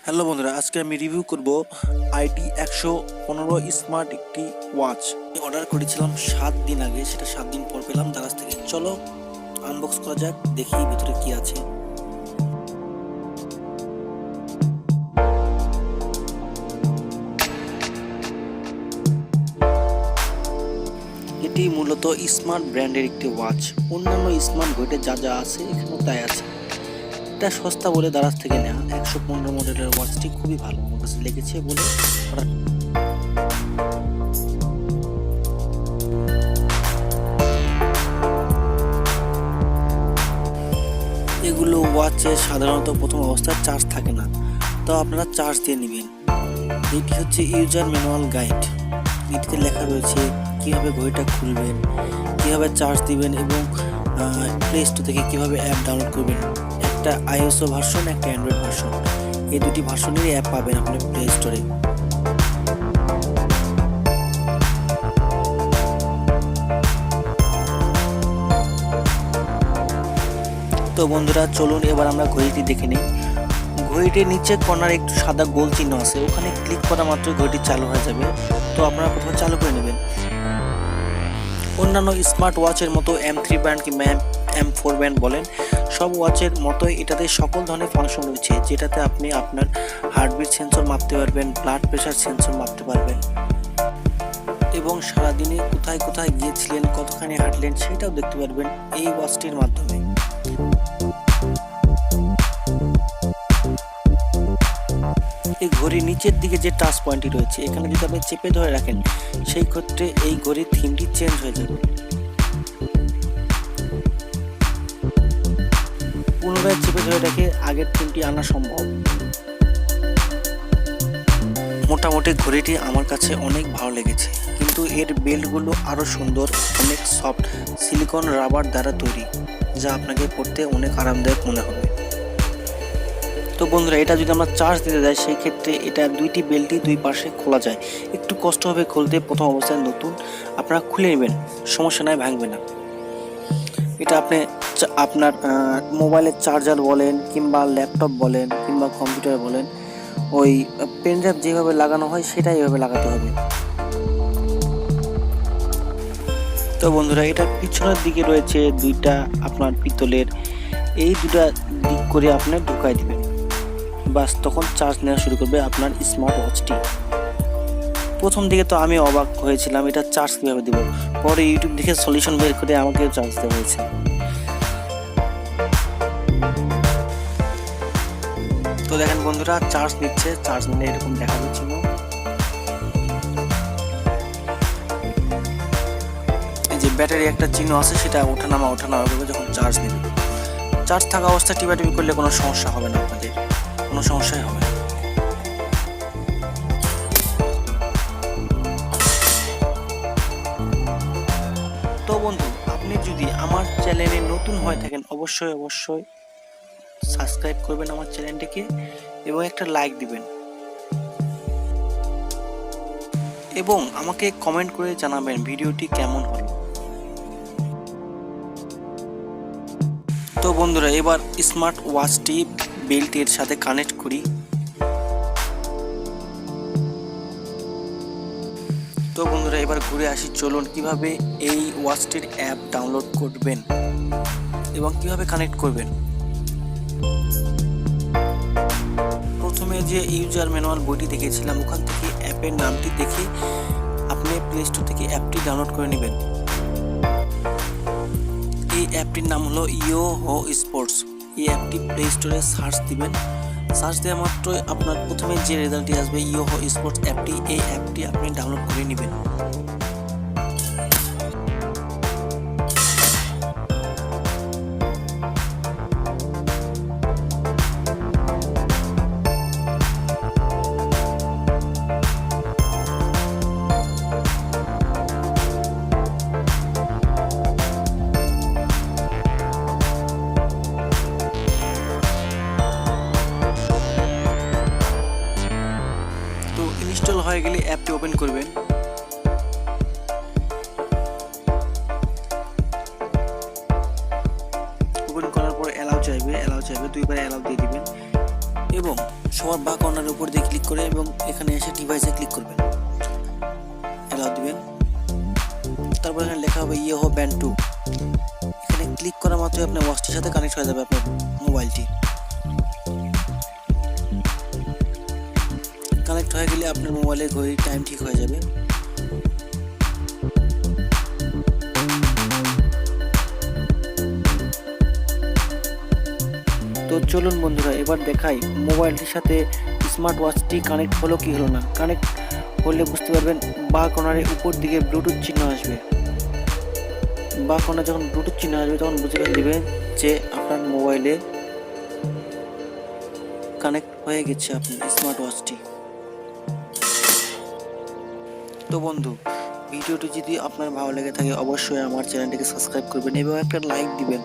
Hello বন্ধুরা, আজকে আমি রিভিউ করব আইডি 115 স্মার্ট একটি ওয়াচ। অর্ডার করেছিলাম 7 দিন আগে, সেটা 7 দিন পর পেলাম দারাজ থেকে। চলো আনবক্স করা যাক, দেখি ভিতরে কি আছে। এটি মূলত স্মার্ট ব্র্যান্ডের একটি ওয়াচ। অন্যান্য স্মার্ট ঘড়িতে যা যা আছে এখানেও তাই আছে। এটা সস্তা বলে দারাজ থেকে নেওয়া 115 মডেলের ওয়াচটি খুবই ভালো আমার কাছে লেগেছে বলে এগুলো ওয়াচে সাধারণত প্রথম অবস্থায় চার্জ থাকে না, তো আপনারা চার্জ দিয়ে নেবেন। এটি হচ্ছে ইউজার ম্যানুয়াল গাইড। এটিতে লেখা রয়েছে কীভাবে ঘড়িটা খুলবেন, কীভাবে চার্জ দিবেন এবং প্লে স্টোর থেকে কীভাবে অ্যাপ ডাউনলোড করবেন। একটা আইওএসও ভার্সন, একটা অ্যান্ড্রয়েড ভার্সন, এই দুটি ভার্সনেরই অ্যাপ পাবেন আপনি প্লে স্টোরে। তো বন্ধুরা চলুন এবার আমরা ঘড়িটি দেখে নিই। ঘড়িটির নিচে কর্নারে একটু সাদা গোল চিহ্ন আছে, ওখানে ক্লিক করা মাত্র ঘড়িটি চালু হয়ে যাবে। তো আপনারা প্রথমে চালু করে নেবেন। অন্যান্য স্মার্ট ওয়াচের মতো M3 ব্যান্ড কিংবা M4 ব্যান্ড বলেন, সব ওয়াচের মতোই এটাতে সকল ধরনের ফাংশন রয়েছে, যেটাতে আপনি আপনার হার্টবিট সেন্সর মাপতে পারবেন, ব্লাড প্রেশার সেন্সর মাপতে পারবেন এবং সারাদিনে কোথায় কোথায় গিয়েছিলেন, কতখানি হাঁটলেন সেটাও দেখতে পারবেন এই ওয়াচটির মাধ্যমে। এই ঘড়ির নিচের দিকে যে টাচ পয়েন্টটি রয়েছে, এখানে যদি আপনি চেপে ধরে রাখেন, সেই ক্ষেত্রে এই ঘড়ির থিমটি চেঞ্জ হয়ে যাবে। পুনরায় চেপে ধরে রেখে আগের থিমটি আনা সম্ভব। মোটামুটি ঘড়িটি আমার কাছে অনেক ভালো লেগেছে, কিন্তু এর বেল্টগুলো আরও সুন্দর, অনেক সফট সিলিকন রাবার দ্বারা তৈরি, যা আপনাকে পরতে অনেক আরামদায়ক মনে হবে। তো বন্ধুরা, এটা যদি আমরা চার্জ দিতে যাই সেই ক্ষেত্রে এটা দুইটি বেল্টই দুই পাশে খোলা যায়। একটু কষ্ট হবে খুলতে, প্রথম অবস্থায় নতুন, আপনারা খুলে নেবেন, সমস্যা নাই, ভাঙবে না। এটা আপনি আপনার মোবাইলের চার্জার বলেন কিংবা ল্যাপটপ বলেন কিংবা কম্পিউটার বলেন, ওই পেন ড্রাইভ যেভাবে লাগানো হয় সেটাই এভাবে লাগাতে হবে। তো বন্ধুরা, এটার পিছনের দিকে রয়েছে দুইটা আপনার পিতলের, এই দুটা দিক করে আপনি ঢুকাই দিবেন, বাস তখন চার্জ নেওয়া শুরু করবে আপনার স্মার্ট ওয়াচটি। প্রথম দিকে তো আমি অবাক হয়েছিলাম এটা চার্জ কীভাবে দেব, পরে ইউটিউব দেখে সলিউশন বের করে আমাকে চার্জ দেওয়া হয়েছে। তো দেখেন বন্ধুরা, চার্জ নিচ্ছে, চার্জ নিলে এরকম দেখা যাচ্ছিল। এই যে ব্যাটারি একটা চিহ্ন আছে, সেটা ওঠানামা করবে যখন চার্জ নেবে। চার্জ থাকা অবস্থায় টিপাটিপি করলে কোনো সমস্যা হবে না, আপনাদের কোনো সমস্যাই হবে না। তো বন্ধু, আপনি যদি আমার চ্যানেলে নতুন হয়ে থাকেন অবশ্যই সাবস্ক্রাইব করবেন আমার চ্যানেলটিকে এবং একটা লাইক দিবেন এবং আমাকে কমেন্ট করে জানাবেন ভিডিওটি কেমন হলো। তো বন্ধুরা, এবার স্মার্ট ওয়াচটি বেল্টের সাথে কানেক্ট করি। তো বন্ধুরা, এবার ঘুরে আসি, চলুন কিভাবে এই ওয়াচটির অ্যাপ ডাউনলোড করবেন এবং কিভাবে কানেক্ট করবেন। প্রথমে যে ইউজার ম্যানুয়াল বইটি দেখেছিলাম, ওখান থেকে অ্যাপের নামটি দেখে আপনি প্লে স্টোর থেকে অ্যাপটি ডাউনলোড করে নেবেন। এই অ্যাপটির নাম হলো ইয়োহো স্পোর্টস। এই অ্যাপটি প্লে স্টোরে সার্চ দিবেন, সার্চ দেওয়া মাত্রই আপনার প্রথমে যে রেজাল্টটি আসবে ইয়োহো স্পোর্টস অ্যাপটি, এই অ্যাপটি আপনি ডাউনলোড করে নেবেন। তো ইনস্টল হয়ে গেলে অ্যাপটি ওপেন করবেন। ওপেন করার পর অ্যালাউ চাইবে, দুইবার অ্যালাউ দিয়ে দিবেন এবং সবার বা কর্নারের উপর দিয়ে ক্লিক করে এবং এখানে এসে ডিভাইসে ক্লিক করবেন, অ্যালাউ দিবেন। তারপর এখানে লেখা হবে ইয়েহো ব্যান্ড 2। এখানে ক্লিক করা মাত্রই আপনার ওয়াচটির সাথে কানেক্ট হয়ে যাবে আপনার মোবাইলটি। কানেক্ট হয়ে গেলে আপনার মোবাইলের ঘড়ির টাইম ঠিক হয়ে যাবে। তো চলুন বন্ধুরা, এবার দেখাই মোবাইলটির সাথে স্মার্ট ওয়াচটি কানেক্ট হলো কি হলো না। কানেক্ট হলে বুঝতে পারবেন বা কর্নারের উপর দিকে ব্লুটুথ চিহ্ন আসবে। বা কর্নার যখন ব্লুটুথ চিহ্ন আসবে তখন বুঝে নেবেন যে আপনার মোবাইলে কানেক্ট হয়ে গেছে আপনার স্মার্ট ওয়াচটি। তো বন্ধু, ভিডিওটি যদি আপনার ভালো লেগে থাকে অবশ্যই আমার চ্যানেলটিকে সাবস্ক্রাইব করবেন এবং একটা লাইক দিবেন।